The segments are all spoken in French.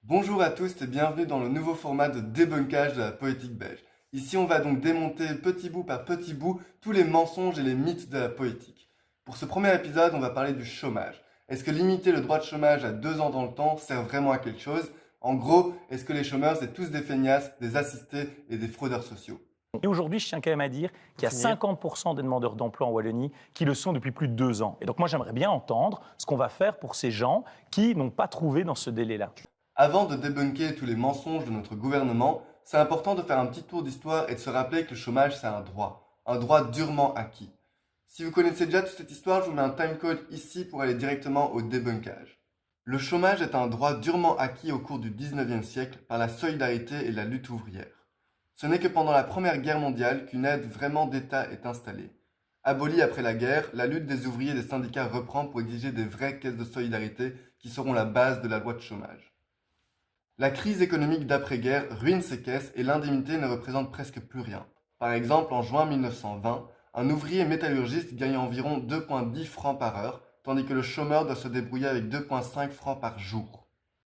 Bonjour à tous et bienvenue dans le nouveau format de débunkage de la politique belge. Ici, on va donc démonter petit bout par petit bout tous les mensonges et les mythes de la politique. Pour ce premier épisode, on va parler du chômage. Est-ce que limiter le droit de chômage à 2 ans dans le temps sert vraiment à quelque chose? En gros, est-ce que les chômeurs, c'est tous des feignasses, des assistés et des fraudeurs sociaux? Et aujourd'hui, je tiens quand même à dire qu'il y a 50% des demandeurs d'emploi en Wallonie qui le sont depuis plus de 2 ans. Et donc moi, j'aimerais bien entendre ce qu'on va faire pour ces gens qui n'ont pas trouvé dans ce délai-là. Avant de débunker tous les mensonges de notre gouvernement, c'est important de faire un petit tour d'histoire et de se rappeler que le chômage, c'est un droit durement acquis. Si vous connaissez déjà toute cette histoire, je vous mets un timecode ici pour aller directement au débunkage. Le chômage est un droit durement acquis au cours du 19e siècle par la solidarité et la lutte ouvrière. Ce n'est que pendant la Première Guerre mondiale qu'une aide vraiment d'État est installée. Abolie après la guerre, la lutte des ouvriers et des syndicats reprend pour exiger des vraies caisses de solidarité qui seront la base de la loi de chômage. La crise économique d'après-guerre ruine ces caisses et l'indemnité ne représente presque plus rien. Par exemple, en juin 1920, un ouvrier métallurgiste gagne environ 2,10 francs par heure, tandis que le chômeur doit se débrouiller avec 2,5 francs par jour.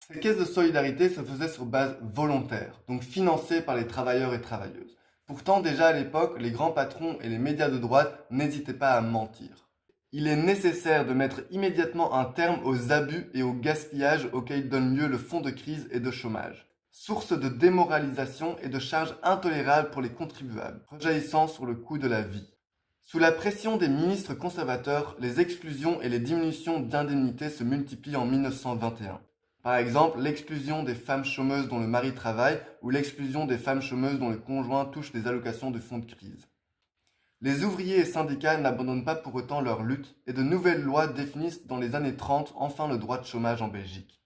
Ces caisses de solidarité se faisaient sur base volontaire, donc financées par les travailleurs et travailleuses. Pourtant, déjà à l'époque, les grands patrons et les médias de droite n'hésitaient pas à mentir. Il est nécessaire de mettre immédiatement un terme aux abus et au gaspillage auxquels donne lieu le fonds de crise et de chômage, source de démoralisation et de charges intolérables pour les contribuables, rejaillissant sur le coût de la vie. Sous la pression des ministres conservateurs, les exclusions et les diminutions d'indemnités se multiplient en 1921. Par exemple, l'exclusion des femmes chômeuses dont le mari travaille ou l'exclusion des femmes chômeuses dont le conjoint touche les allocations du fonds de crise. Les ouvriers et syndicats n'abandonnent pas pour autant leur lutte et de nouvelles lois définissent dans les années 30 enfin le droit de chômage en Belgique.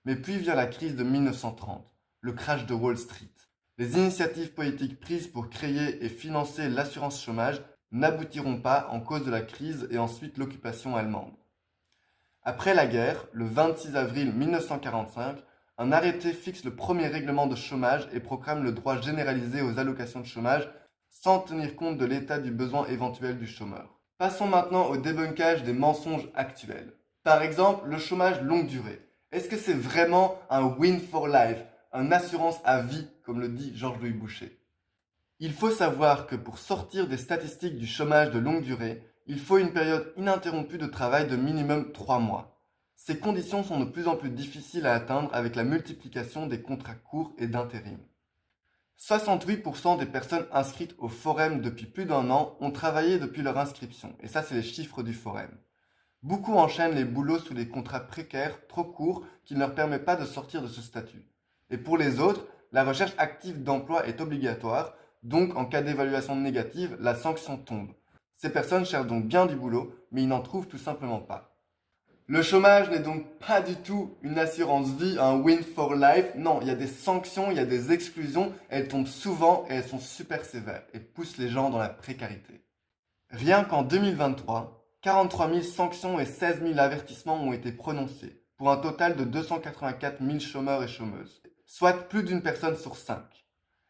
Mais puis vient la crise de 1930, le crash de Wall Street. Les initiatives politiques prises pour créer et financer l'assurance chômage n'aboutiront pas en cause de la crise et ensuite l'occupation allemande. Après la guerre, le 26 avril 1945, un arrêté fixe le premier règlement de chômage et proclame le droit généralisé aux allocations de chômage sans tenir compte de l'état du besoin éventuel du chômeur. Passons maintenant au débunkage des mensonges actuels. Par exemple, le chômage longue durée. Est-ce que c'est vraiment un win for life, une assurance à vie, comme le dit Georges-Louis Boucher? Il faut savoir que pour sortir des statistiques du chômage de longue durée, il faut une période ininterrompue de travail de minimum 3 mois. Ces conditions sont de plus en plus difficiles à atteindre avec la multiplication des contrats courts et d'intérim. 68% des personnes inscrites au Forum depuis plus d'un an ont travaillé depuis leur inscription, et ça c'est les chiffres du Forum. Beaucoup enchaînent les boulots sous des contrats précaires, trop courts, qui ne leur permettent pas de sortir de ce statut. Et pour les autres, la recherche active d'emploi est obligatoire, donc en cas d'évaluation négative, la sanction tombe. Ces personnes cherchent donc bien du boulot, mais ils n'en trouvent tout simplement pas. Le chômage n'est donc pas du tout une assurance vie, un win for life. Non, il y a des sanctions, il y a des exclusions, elles tombent souvent et elles sont super sévères et poussent les gens dans la précarité. Rien qu'en 2023, 43 000 sanctions et 16 000 avertissements ont été prononcés, pour un total de 284 000 chômeurs et chômeuses, soit plus d'une personne sur 5.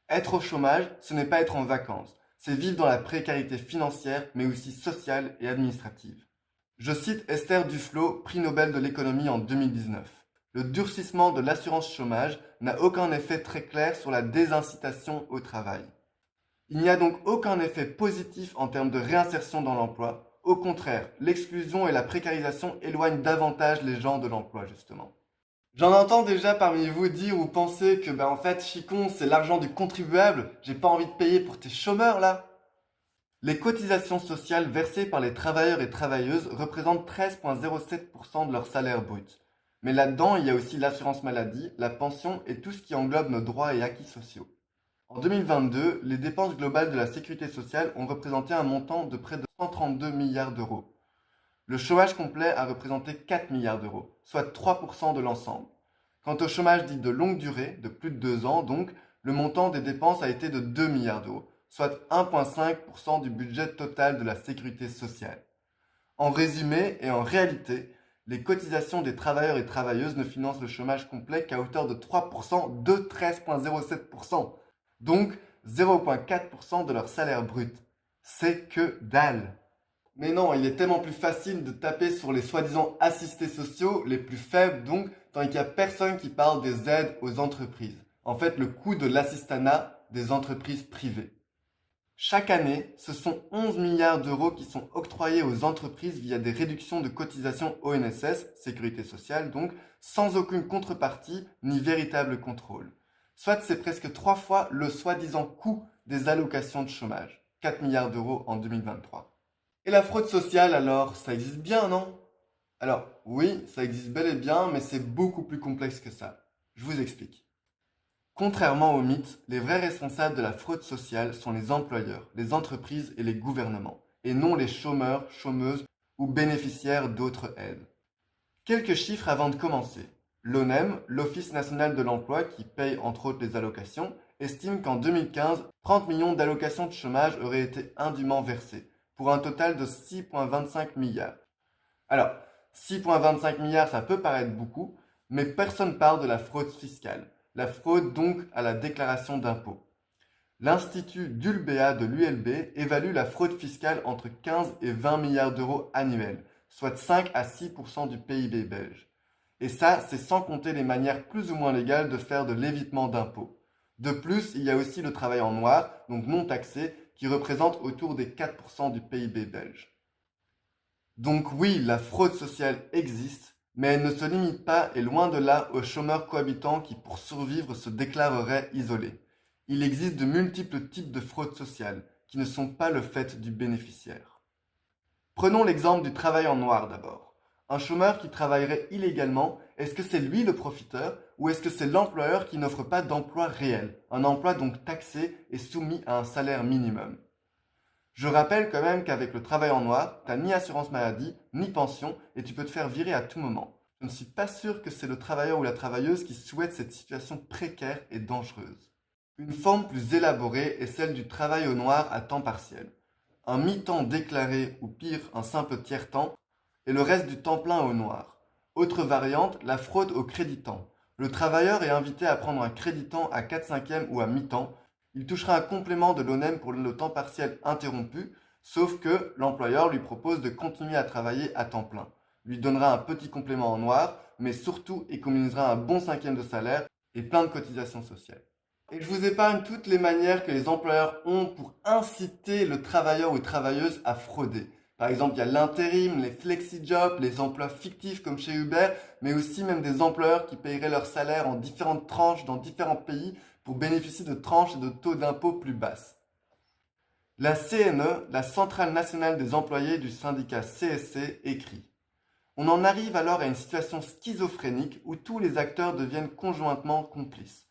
Être au chômage, ce n'est pas être en vacances, c'est vivre dans la précarité financière, mais aussi sociale et administrative. Je cite Esther Duflo, prix Nobel de l'économie en 2019. Le durcissement de l'assurance chômage n'a aucun effet très clair sur la désincitation au travail. Il n'y a donc aucun effet positif en termes de réinsertion dans l'emploi. Au contraire, l'exclusion et la précarisation éloignent davantage les gens de l'emploi, justement. J'en entends déjà parmi vous dire ou penser que, en fait, Chicon, c'est l'argent du contribuable, j'ai pas envie de payer pour tes chômeurs, là. Les cotisations sociales versées par les travailleurs et travailleuses représentent 13,07% de leur salaire brut. Mais là-dedans, il y a aussi l'assurance maladie, la pension et tout ce qui englobe nos droits et acquis sociaux. En 2022, les dépenses globales de la sécurité sociale ont représenté un montant de près de 132 milliards d'euros. Le chômage complet a représenté 4 milliards d'euros, soit 3% de l'ensemble. Quant au chômage dit de longue durée, de plus de 2 ans donc, le montant des dépenses a été de 2 milliards d'euros, soit 1,5% du budget total de la sécurité sociale. En résumé et en réalité, les cotisations des travailleurs et travailleuses ne financent le chômage complet qu'à hauteur de 3% de 13,07%, donc 0,4% de leur salaire brut. C'est que dalle. Mais non, il est tellement plus facile de taper sur les soi-disant assistés sociaux, les plus faibles donc, tandis qu'il n'y a personne qui parle des aides aux entreprises. En fait, le coût de l'assistanat des entreprises privées. Chaque année, ce sont 11 milliards d'euros qui sont octroyés aux entreprises via des réductions de cotisations ONSS, Sécurité sociale donc, sans aucune contrepartie ni véritable contrôle. Soit c'est presque 3 fois le soi-disant coût des allocations de chômage, 4 milliards d'euros en 2023. Et la fraude sociale alors, ça existe bien, non? Alors oui, ça existe bel et bien, mais c'est beaucoup plus complexe que ça. Je vous explique. Contrairement au mythe, les vrais responsables de la fraude sociale sont les employeurs, les entreprises et les gouvernements, et non les chômeurs, chômeuses ou bénéficiaires d'autres aides. Quelques chiffres avant de commencer. L'ONEM, l'Office national de l'emploi qui paye entre autres les allocations, estime qu'en 2015, 30 millions d'allocations de chômage auraient été indûment versées, pour un total de 6,25 milliards. Alors, 6,25 milliards, ça peut paraître beaucoup, mais personne parle de la fraude fiscale. La fraude donc à la déclaration d'impôt. L'Institut d'Ulbea de l'ULB évalue la fraude fiscale entre 15 et 20 milliards d'euros annuels, soit 5 à 6% du PIB belge. Et ça, c'est sans compter les manières plus ou moins légales de faire de l'évitement d'impôts. De plus, il y a aussi le travail en noir, donc non taxé, qui représente autour des 4% du PIB belge. Donc oui, la fraude sociale existe, mais elle ne se limite pas, et loin de là, aux chômeurs cohabitants qui, pour survivre, se déclareraient isolés. Il existe de multiples types de fraude sociale, qui ne sont pas le fait du bénéficiaire. Prenons l'exemple du travail en noir d'abord. Un chômeur qui travaillerait illégalement, est-ce que c'est lui le profiteur, ou est-ce que c'est l'employeur qui n'offre pas d'emploi réel, un emploi donc taxé et soumis à un salaire minimum? Je rappelle quand même qu'avec le travail en noir, t'as ni assurance maladie, ni pension, et tu peux te faire virer à tout moment. Je ne suis pas sûr que c'est le travailleur ou la travailleuse qui souhaite cette situation précaire et dangereuse. Une forme plus élaborée est celle du travail au noir à temps partiel. Un mi-temps déclaré, ou pire, un simple tiers-temps, et le reste du temps plein au noir. Autre variante, la fraude au créditant. Le travailleur est invité à prendre un créditant à 4/5e ou à mi-temps. Il touchera un complément de l'ONEM pour le temps partiel interrompu, sauf que l'employeur lui propose de continuer à travailler à temps plein, lui donnera un petit complément en noir, mais surtout économisera un bon 5e de salaire et plein de cotisations sociales. Et je vous épargne toutes les manières que les employeurs ont pour inciter le travailleur ou travailleuse à frauder. Par exemple, il y a l'intérim, les flexi-jobs, les emplois fictifs comme chez Uber, mais aussi même des employeurs qui paieraient leur salaire en différentes tranches dans différents pays pour bénéficier de tranches et de taux d'impôt plus basses. La CNE, la Centrale nationale des employés du syndicat CSC, écrit: On en arrive alors à une situation schizophrénique où tous les acteurs deviennent conjointement complices.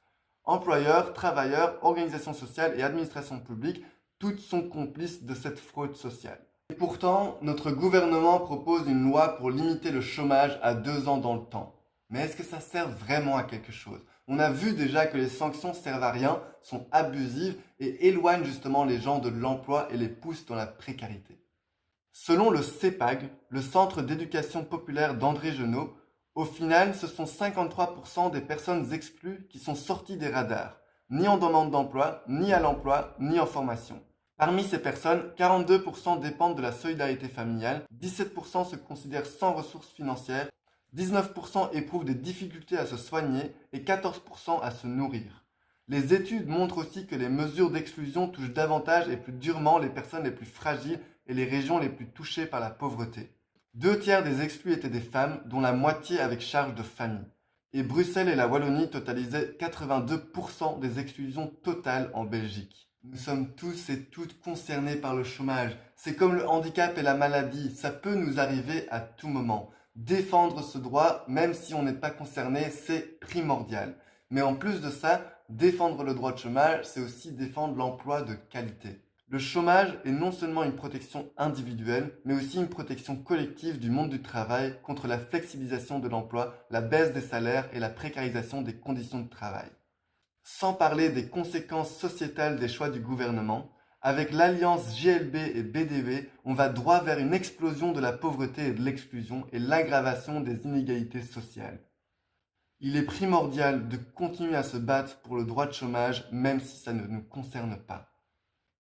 Employeurs, travailleurs, organisations sociales et administrations publiques, toutes sont complices de cette fraude sociale. Et pourtant, notre gouvernement propose une loi pour limiter le chômage à 2 ans dans le temps. Mais est-ce que ça sert vraiment à quelque chose? On a vu déjà que les sanctions servent à rien, sont abusives et éloignent justement les gens de l'emploi et les poussent dans la précarité. Selon le CEPAG, le Centre d'éducation populaire d'André Genot, au final, ce sont 53% des personnes exclues qui sont sorties des radars, ni en demande d'emploi, ni à l'emploi, ni en formation. Parmi ces personnes, 42% dépendent de la solidarité familiale, 17% se considèrent sans ressources financières, 19% éprouvent des difficultés à se soigner et 14% à se nourrir. Les études montrent aussi que les mesures d'exclusion touchent davantage et plus durement les personnes les plus fragiles et les régions les plus touchées par la pauvreté. 2/3 des exclus étaient des femmes, dont la moitié avec charge de famille. Et Bruxelles et la Wallonie totalisaient 82% des exclusions totales en Belgique. Nous sommes tous et toutes concernés par le chômage. C'est comme le handicap et la maladie, ça peut nous arriver à tout moment. Défendre ce droit, même si on n'est pas concerné, c'est primordial. Mais en plus de ça, défendre le droit de chômage, c'est aussi défendre l'emploi de qualité. Le chômage est non seulement une protection individuelle, mais aussi une protection collective du monde du travail contre la flexibilisation de l'emploi, la baisse des salaires et la précarisation des conditions de travail. Sans parler des conséquences sociétales des choix du gouvernement, avec l'alliance GLB et BDB, on va droit vers une explosion de la pauvreté et de l'exclusion et l'aggravation des inégalités sociales. Il est primordial de continuer à se battre pour le droit de chômage, même si ça ne nous concerne pas.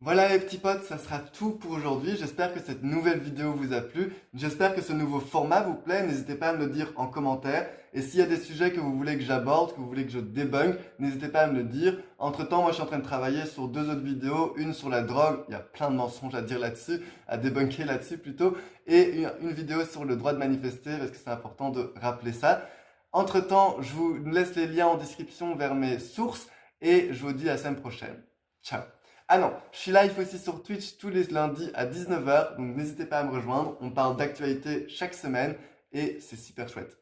Voilà les petits potes, ça sera tout pour aujourd'hui. J'espère que cette nouvelle vidéo vous a plu. J'espère que ce nouveau format vous plaît. N'hésitez pas à me le dire en commentaire. Et s'il y a des sujets que vous voulez que j'aborde, que vous voulez que je débunk, n'hésitez pas à me le dire. Entre-temps, moi je suis en train de travailler sur 2 autres vidéos. Une sur la drogue, il y a plein de mensonges à dire là-dessus, à débunker là-dessus plutôt. Et une vidéo sur le droit de manifester, parce que c'est important de rappeler ça. Entre-temps, je vous laisse les liens en description vers mes sources. Et je vous dis à la semaine prochaine. Ciao. Ah non, je suis live aussi sur Twitch tous les lundis à 19h, donc n'hésitez pas à me rejoindre. On parle d'actualité chaque semaine et c'est super chouette.